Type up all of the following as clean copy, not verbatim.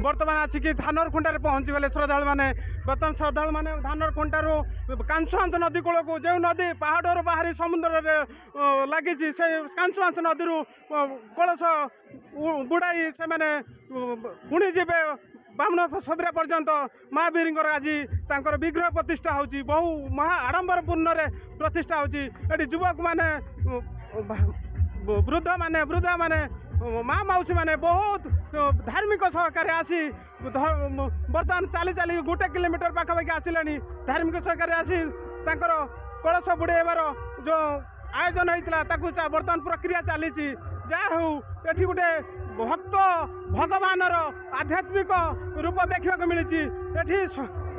बर्तमान आसिक धानर खुंटार पहुँची गले श्रद्धालु मैंने बर्तमान श्रद्धालु मैंने धानर खुंटार कांसुआंस नदी कूल को जो नदी पहाड़ बाहरी समुद्र लगी से कांसुआंस नदी कलश बुड़ाई से मैंने पुणी जी बामन सबरा पर्यंत महावीर आज तांकर विग्रह प्रतिष्ठा होची बहु महा आडंबर पूर्ण प्रतिष्ठा होची एटी युवक माने वृद्धा माने माँ मौसी माने बहुत धार्मिक सहकारी आसी बर्तमान चाली चाली 1 किलोमीटर पाखापाखि आसिले धार्मिक सहकारी आसी तांकर कलश बुड़ेबार जो आयोजन होता बर्तमान प्रक्रिया चली जा हूँ ये गोटे भक्त भगवान आध्यात्मिक रूप देखा मिली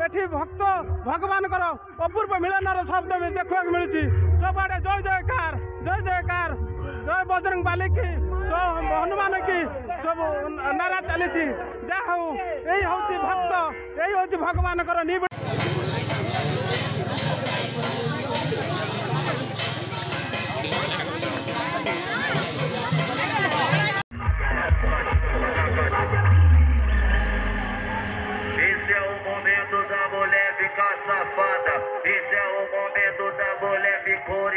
एठी भक्त भगवान अपूर्व मिलन शब्द देखा मिली सबआड़े जय जयकार जय बजरंग बाली की सब हनुमान की सब नारा चली जा हूँ यही हूँ भक्त यही हूँ भगवान nib Esse é o momento da mulher ficar safada. Esse é o momento da mulher ficar.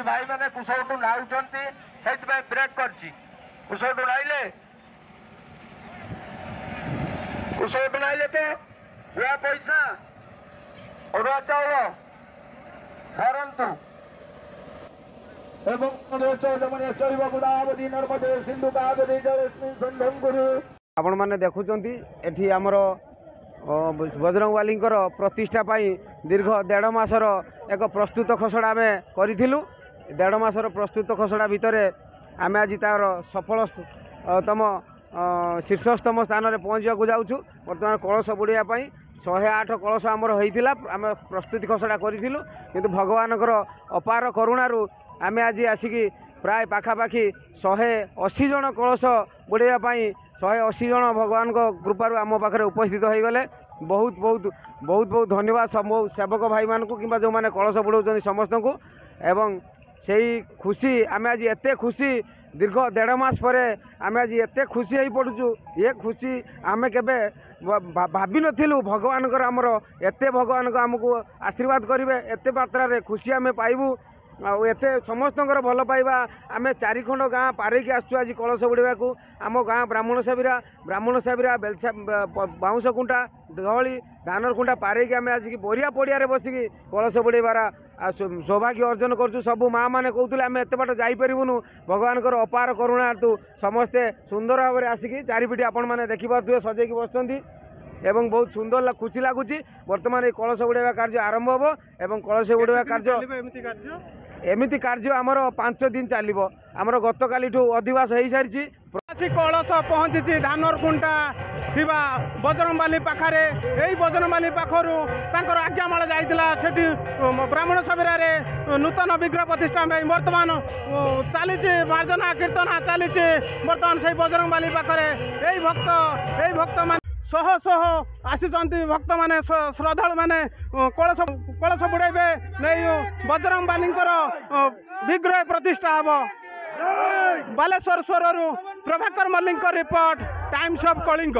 भाई मैंने कुशोटू नाउचंती सेइतबे ब्रेक करछि कुशोटू नाइले तो बुआ पैसा अरुआ चाउल धरंतु आपण माने देखुचंती एठी हमर बजरंग बालींकर प्रतिष्ठा पाई दीर्घ 1.5 मासर एक प्रस्तुत खसड़ा आम करूँ 1.5 मासर प्रस्तुत खसड़ा भितर आम आज तार सफलतम शीर्षस्तम स्थान में पहुँचा जाऊँ बर्तमान कलश बुड़ाई 108 कलश आमर होता आम प्रस्तुति खसड़ा करूँ किंतु भगवान अपार करुणारू आम आज आसिक प्राय पाखापाखि 180 जन कलश बुड़ाई 180 जन भगवान कृपार आम पाखे उपस्थित हो गले बहुत बहुत बहुत बहुत धन्यवाद सब सेवक भाई मान को कि जो मैंने कलश बुड़ाऊँ समस्त को एवं से खुशी आम आज एत खुशी दीर्घ 1.5 मास पर आम आज एत खुशी हो पड़ुचु ये खुशी आम केबे भाभी नथिलु भगवान आमर एत भगवान आमको आशीर्वाद करेंगे एत मात्रा खुशी आम पाइबू एत समस्त भल पाइबा आम 4 खंड गाँ पारिकी आसु आज कलश बुड़ाइबा को आम गाँ ब्राह्मण साबिरा बाउंश कुंटा दहली धानर कुंटा पारिकी आम आज बरिया पड़िया बसिकी कलश बुड़ाइबार सौभाग्य अर्जन करूँ सब माँ मैंने कहते आम एत बाट जापरूनु भगवान अपार करुणा तू समस्ते सुंदर भाव में आसिकी चारिपिटी आपण मैंने देखिपे सजेकी बसती एवं बहुत सुंदर खुशी लगुच बर्तमान ये कलश बुड़ाइबा कार्य आरंभ हो एवं कलश बुड़ाइबा कार्य एमती कार्य आमर 5 दिन चलो आमर गत काली अधिवास हो सारी कलश पहुँची धानर खुंटा थिबा बजरंगबाली पाखारे यही बजरंगबाली पाखरू तांकर आज्ञामाल जाइतिला सेठी ब्राह्मण सभा नूतन विग्रह प्रतिष्ठा बर्तमान चली मार्जना कीर्तन चली बर्तमान से बजरंगबाली पाखरे यही भक्त मान शह शह आसुचंती भक्त माने श्रद्धालु माने कलश बुड़ाइबे नहीं बजरंगबाली विग्रह प्रतिष्ठा हम बालेश्वर स्वरु Prabhakar Mallick report Times of Kalinga.